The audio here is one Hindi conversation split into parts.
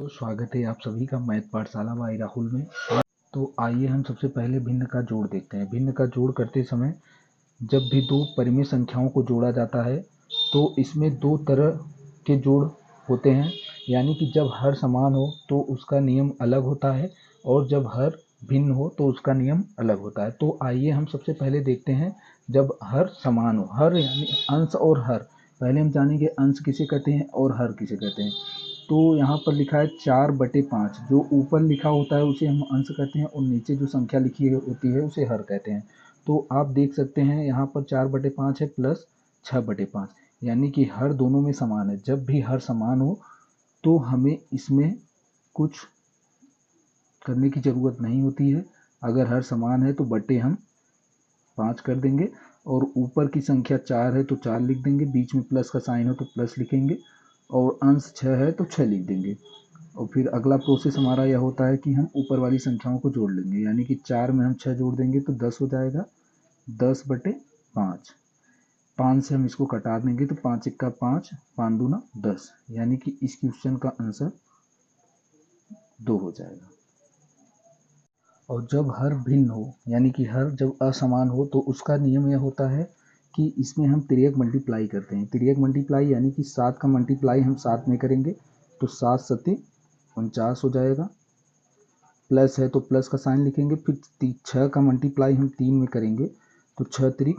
तो स्वागत है आप सभी का मैथ पाठशाला बाई राहुल में। तो आइए हम सबसे पहले भिन्न का जोड़ देखते हैं। भिन्न का जोड़ करते समय जब भी दो परिमेय संख्याओं को जोड़ा जाता है तो इसमें दो तरह के जोड़ होते हैं, यानी कि जब हर समान हो तो उसका नियम अलग होता है और जब हर भिन्न हो तो उसका नियम अलग होता है। तो आइए हम सबसे पहले देखते हैं जब हर समान हो। हर यानी अंश और हर। पहले हम जानेंगे अंश किसे कहते हैं और हर किसे कहते हैं। तो यहाँ पर लिखा है 4/5। जो ऊपर लिखा होता है उसे हम अंश कहते हैं और नीचे जो संख्या लिखी होती है उसे हर कहते हैं। तो आप देख सकते हैं यहाँ पर 4/5 है प्लस 6/5, यानी कि हर दोनों में समान है। जब भी हर समान हो तो हमें इसमें कुछ करने की ज़रूरत नहीं होती है। अगर हर समान है तो बटे हम 5 कर देंगे और ऊपर की संख्या 4 है तो 4 लिख देंगे, बीच में प्लस का साइन हो तो प्लस लिखेंगे और अंश 6 है तो 6 लिख देंगे। और फिर अगला प्रोसेस हमारा यह होता है कि हम ऊपर वाली संख्याओं को जोड़ लेंगे, यानी कि 4 में हम 6 जोड़ देंगे तो 10 हो जाएगा। 10/5। 5 से हम इसको कटा देंगे तो 5 1 5, 5 दूना 10, यानी कि इस क्वेश्चन का आंसर 2 हो जाएगा। और जब हर भिन्न हो यानी कि हर जब असमान हो तो उसका नियम यह होता है कि इसमें हम तिर्यक मल्टीप्लाई करते हैं। तिर्यक मल्टीप्लाई यानी कि 7 का मल्टीप्लाई हम 7 में करेंगे तो 7 सत्ते 49 हो जाएगा। प्लस है तो प्लस का साइन लिखेंगे। फिर 6 का मल्टीप्लाई हम 3 में करेंगे तो 6 3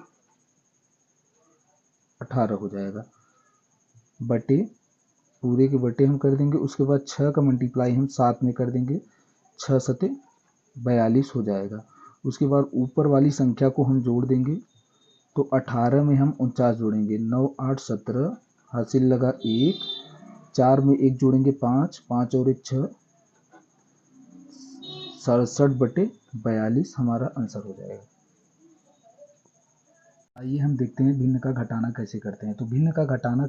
18 हो जाएगा। बटे पूरे के बटे हम कर देंगे। उसके बाद 6 का मल्टीप्लाई हम 7 में कर देंगे, 6 सत्ते 42 हो जाएगा। उसके बाद ऊपर वाली संख्या को हम जोड़ देंगे तो 18 में हम 49 जोड़ेंगे, 9 8 17, हासिल लगा 1, 4 में 1 जोड़ेंगे 5, 5 और 1 6, 67/42 हमारा आंसर हो जाएगा। आइए हम देखते हैं भिन्न का घटाना कैसे करते हैं। तो भिन्न का घटाना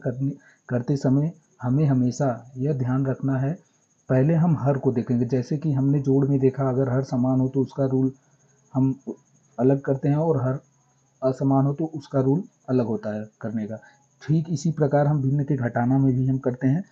करते समय हमें हमेशा यह ध्यान रखना है, पहले हम हर को देखेंगे। जैसे कि हमने जोड़ में देखा, अगर हर समान हो तो उसका रूल हम अलग करते हैं और हर असमान हो तो उसका रूल अलग होता है करने का। ठीक इसी प्रकार हम भिन्न के घटाना में भी हम करते हैं।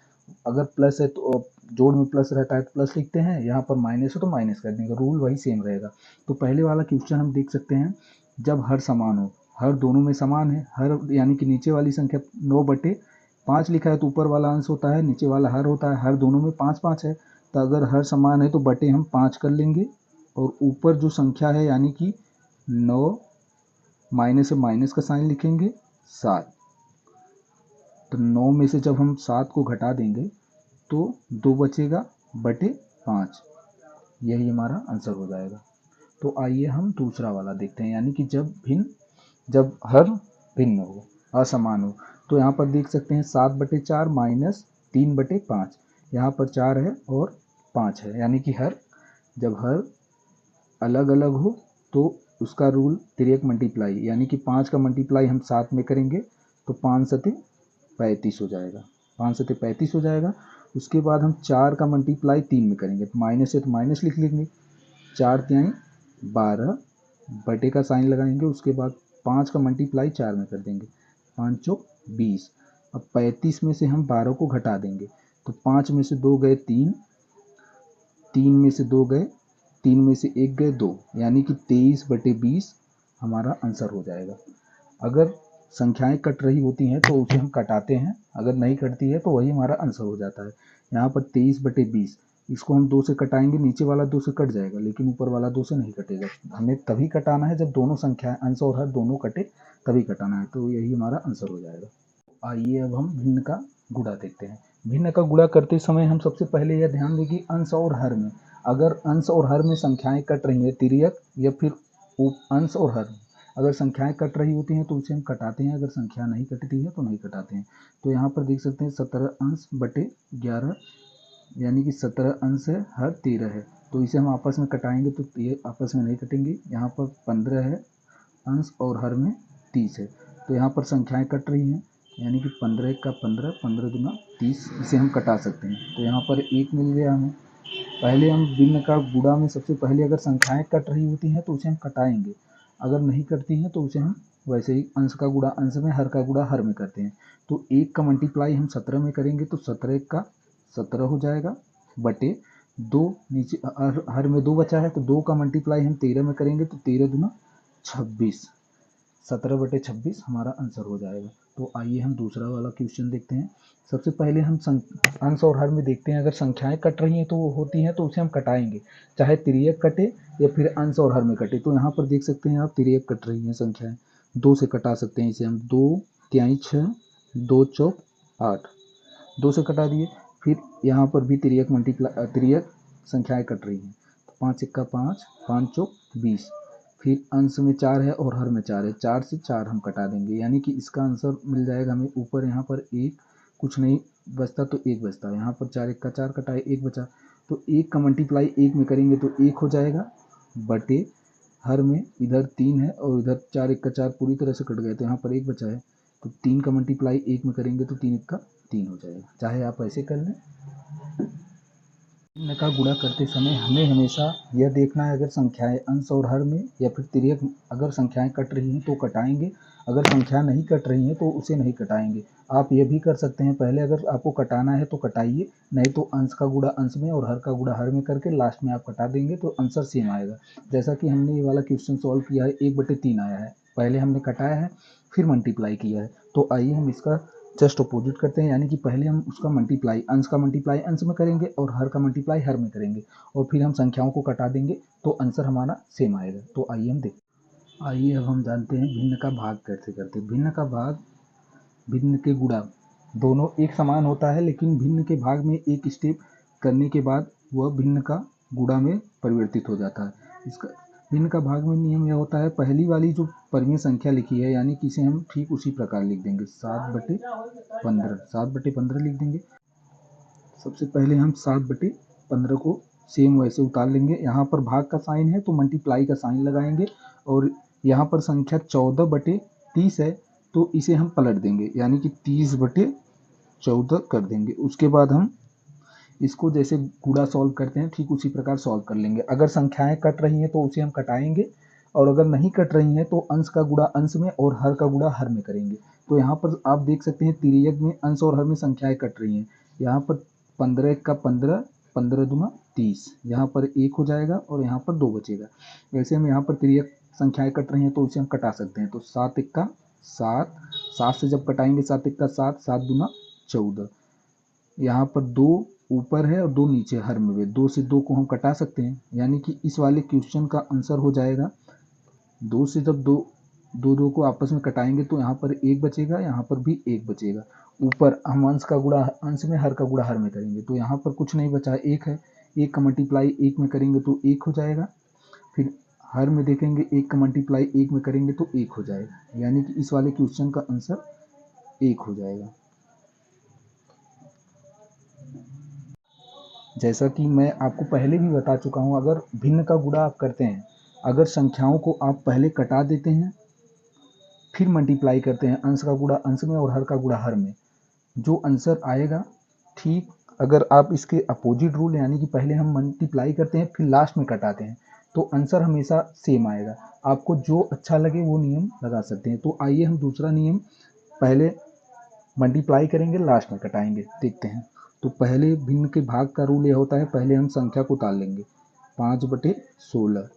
अगर प्लस है तो जोड़ में प्लस रहता है तो प्लस लिखते हैं, यहाँ पर माइनस है तो माइनस कर देंगे, रूल वही सेम रहेगा। तो पहले वाला क्वेश्चन हम देख सकते हैं, जब हर समान हो, हर दोनों में समान है। हर यानी कि नीचे वाली संख्या 9/5 लिखा है तो ऊपर वाला अंश होता है, नीचे वाला हर होता है। हर दोनों में 5 5 है, तो अगर हर समान है तो बटे हम 5 कर लेंगे और ऊपर जो संख्या है यानी कि 9 माइनस से माइनस का साइन लिखेंगे 7। तो 9 में से जब हम 7 को घटा देंगे तो 2 बचेगा बटे 5, यही हमारा आंसर हो जाएगा। तो आइए हम दूसरा वाला देखते हैं, यानी कि जब हर भिन्न हो, असमान हो। तो यहाँ पर देख सकते हैं 7/4 माइनस 3/5, यहाँ पर 4 है और 5 है, यानी कि जब हर अलग अलग हो तो उसका रूल तिर्यक मल्टीप्लाई, यानी कि 5 का मल्टीप्लाई हम 7 में करेंगे तो 5 सत्ते 35 हो जाएगा। 5 सत्ते 35 हो जाएगा। उसके बाद हम 4 का मल्टीप्लाई 3 में करेंगे तो माइनस है तो माइनस लिख लेंगे, 4 तिहाई 12, बटे का साइन लगाएंगे। उसके बाद 5 का मल्टीप्लाई 4 में कर देंगे, 5 चौक 20। अब 35 में से हम 12 को घटा देंगे तो 5 में से 2 गए 3, 3 में से 2 गए, 3 में से 1 गए 2, यानी कि 23/20 हमारा आंसर हो जाएगा। अगर संख्याएं कट रही होती हैं तो उसे हम कटाते हैं, अगर नहीं कटती है तो वही हमारा आंसर हो जाता है। यहाँ पर 23/20, इसको हम 2 से कटाएंगे, नीचे वाला 2 से कट जाएगा लेकिन ऊपर वाला 2 से नहीं कटेगा। हमें तभी कटाना है जब दोनों संख्याएं अंश और हर दोनों कटे, तभी कटाना है। तो यही हमारा आंसर हो जाएगा। आइए अब हम भिन्न का गुणा देखते हैं। भिन्न का गुणा करते समय हम सबसे पहले यह ध्यान दें कि अंश और हर में, अगर अंश और हर में संख्याएं कट रही हैं, तिर्यक या फिर अंश और हर, अगर संख्याएं कट रही होती हैं तो उसे हम कटाते हैं, अगर संख्या नहीं कटती है तो नहीं कटाते हैं। तो यहाँ पर देख सकते हैं 17 अंश बटे 11, यानी कि 17 अंश है, हर 13 है, तो इसे हम आपस में कटाएंगे तो ये आपस में नहीं कटेंगे। यहाँ पर 15 है अंश और हर में 30 है, तो यहाँ पर संख्याएं कट रही हैं, यानी कि 15 का 15, 15 दूना 30, इसे हम कटा सकते हैं। तो यहाँ पर 1 मिल गया हमें। पहले हम भिन्न का गुणा में सबसे पहले अगर संख्याएं कट रही होती हैं तो उसे हम कटाएंगे, अगर नहीं कटती हैं तो उसे हम वैसे ही अंश का गुणा अंश में, हर का गुणा हर में करते हैं। तो 1 का मल्टीप्लाई हम 17 में करेंगे तो 17 1 का 17 हो जाएगा। बटे 2, नीचे हर में 2 बचा है तो 2 का मल्टीप्लाई हम 13 में करेंगे तो 13 दूना 26, 17/26 हमारा आंसर हो जाएगा। तो आइए हम दूसरा वाला क्वेश्चन देखते हैं। सबसे पहले हम अंश और हर में देखते हैं, अगर संख्याएं कट रही हैं तो होती हैं तो उसे हम कटाएंगे, चाहे तिर्यक कटे या फिर अंश और हर में कटे। तो यहाँ पर देख सकते हैं आप तिर्यक कट रही हैं संख्याएं, 2 से कटा सकते हैं इसे हम। 2 तिहाई 6, 2 चौक 8, 2 से कटा दिए। फिर यहाँ पर भी तिर्यक संख्याएं कट रही हैं, 5 1 5, 5 चौक 20। फिर अंश में 4 है और हर में 4 है, 4 से 4 हम कटा देंगे, यानी कि इसका आंसर मिल जाएगा हमें ऊपर। यहाँ पर 1 कुछ नहीं बचता तो 1 बचता, यहाँ पर 4 1 4 कटाए 1 बचा, तो 1 का मल्टीप्लाई 1 में करेंगे तो 1 हो जाएगा, बटे हर में इधर 3 है और इधर 4 1 4 पूरी तरह से कट गए तो यहाँ पर 1 बचा है, तो 3 का मल्टीप्लाई 1 में करेंगे तो 3 1 3 हो जाएगा। चाहे आप ऐसे कर लें। भिन्न का गुणा करते समय हमें हमेशा यह देखना है, अगर संख्याएं अंश और हर में या फिर तिर्यक अगर संख्याएं कट रही हैं तो कटाएंगे, अगर संख्या नहीं कट रही हैं तो उसे नहीं कटाएंगे। आप यह भी कर सकते हैं, पहले अगर आपको कटाना है तो कटाइए, नहीं तो अंश का गुणा अंश में और हर का गुणा हर में करके लास्ट में आप कटा देंगे तो आंसर सेम आएगा। जैसा कि हमने ये वाला क्वेश्चन सॉल्व किया है, 1/3 आया है, पहले हमने कटाया है फिर मल्टीप्लाई किया है। तो आइए हम इसका जस्ट अपोजिट करते हैं, यानी कि पहले हम उसका मल्टीप्लाई अंश का मल्टीप्लाई अंश में करेंगे और हर का मल्टीप्लाई हर में करेंगे, और फिर हम संख्याओं को कटा देंगे तो आंसर हमारा सेम आएगा। तो आइए हम देखते हैं। आइए अब हम जानते हैं भिन्न का भाग कैसे करते हैं। भिन्न का भाग भिन्न के गुणा दोनों एक समान होता है, लेकिन भिन्न के भाग में एक स्टेप करने के बाद वह भिन्न का गुणा में परिवर्तित हो जाता है। इसका भिन्न का भाग में नियम यह होता है, पहली वाली जो परिमेय संख्या लिखी है यानी कि इसे हम ठीक उसी प्रकार लिख देंगे, 7/15, 7/15 लिख देंगे। सबसे पहले हम 7/15 को सेम वैसे उतार लेंगे, यहाँ पर भाग का साइन है तो मल्टीप्लाई का साइन लगाएंगे, और यहाँ पर संख्या 14/30 है तो इसे हम पलट देंगे, यानी कि 30/14 कर देंगे। उसके बाद हम इसको जैसे गुणा सॉल्व करते हैं ठीक उसी प्रकार सॉल्व कर लेंगे। अगर संख्याएं कट रही हैं तो उसे हम कटाएंगे, और अगर नहीं कट रही हैं तो अंश का गुणा अंश में और हर का गुणा हर में करेंगे। तो यहाँ पर आप देख सकते हैं तिर्यक में अंश और हर में संख्याएं कट रही हैं। यहाँ पर 15 1 15, 15 दूना 30, यहाँ पर 1 हो जाएगा और यहाँ पर 2 बचेगा। वैसे हम यहाँ पर तिर्यक संख्याएं कट रही हैं तो उसे हम कटा सकते हैं। तो 7 1 7, 7 से जब कटाएंगे 7 1 7, 7 दूना 14, यहाँ पर 2 ऊपर है और 2 नीचे हर में भी, 2 से 2 को हम कटा सकते हैं, यानी कि इस वाले क्वेश्चन का आंसर हो जाएगा 2 से जब 2 को आपस में कटाएंगे तो यहाँ पर 1 बचेगा, यहाँ पर भी 1 बचेगा। ऊपर हम अंश का गुणा अंश में हर का गुणा हर में करेंगे तो यहाँ पर कुछ नहीं बचा, 1 है, 1 का मल्टीप्लाई 1 में करेंगे तो 1 हो जाएगा। फिर हर में देखेंगे 1 का मल्टीप्लाई 1 में करेंगे तो 1 हो जाएगा, यानी कि इस वाले क्वेश्चन का आंसर 1 हो जाएगा। जैसा कि मैं आपको पहले भी बता चुका हूँ, अगर भिन्न का गुणा आप करते हैं, अगर संख्याओं को आप पहले कटा देते हैं फिर मल्टीप्लाई करते हैं, अंश का गुणा अंश में और हर का गुणा हर में, जो आंसर आएगा ठीक, अगर आप इसके अपोजिट रूल यानी कि पहले हम मल्टीप्लाई करते हैं फिर लास्ट में कटाते हैं तो आंसर हमेशा सेम आएगा। आपको जो अच्छा लगे वो नियम लगा सकते हैं। तो आइए हम दूसरा नियम, पहले मल्टीप्लाई करेंगे लास्ट में कटाएंगे, देखते हैं। तो पहले भिन्न के भाग का रूल यह होता है, पहले हम संख्या को उतार लेंगे 5/16,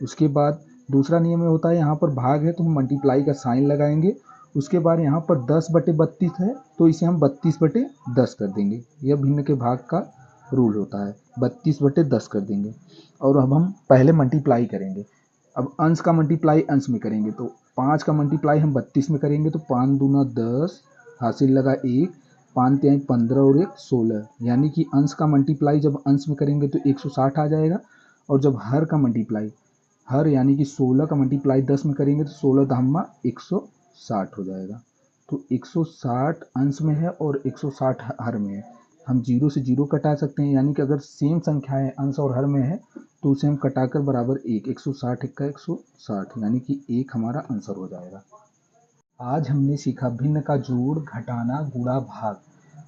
उसके बाद दूसरा नियम ये होता है, यहाँ पर भाग है तो हम मल्टीप्लाई का साइन लगाएंगे, उसके बाद यहाँ पर 10/32 है तो इसे हम 32/10 कर देंगे, यह भिन्न के भाग का रूल होता है, 32/10 कर देंगे। और अब हम पहले मल्टीप्लाई करेंगे, अब अंश का मल्टीप्लाई अंश में करेंगे तो 5 का मल्टीप्लाई हम 32 में करेंगे तो 5 दूना 10, हासिल लगा 1, 5 तिहाई 15 और 1 16, यानी कि अंश का मल्टीप्लाई जब अंश में करेंगे तो 160 आ जाएगा, और जब हर का मल्टीप्लाई हर यानी कि 16 का मल्टीप्लाई 10 में करेंगे तो 16 दहम्मा 160 हो जाएगा। तो 160 अंश में है और 160 हर में है, हम 0 से 0 कटा सकते हैं, यानी कि अगर सेम संख्याएं अंश और हर में है तो उसे हम कटाकर बराबर 1, 160 1 160, यानी कि 1 हमारा आंसर हो जाएगा। आज हमने सीखा भिन्न का जोड़, घटाना, गुणा, भाग।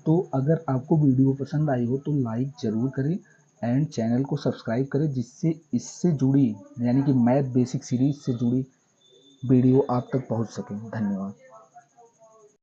तो अगर आपको वीडियो पसंद आई हो तो लाइक ज़रूर करें एंड चैनल को सब्सक्राइब करें, जिससे इससे जुड़ी यानी कि मैथ बेसिक सीरीज से जुड़ी वीडियो आप तक पहुंच सकें। धन्यवाद।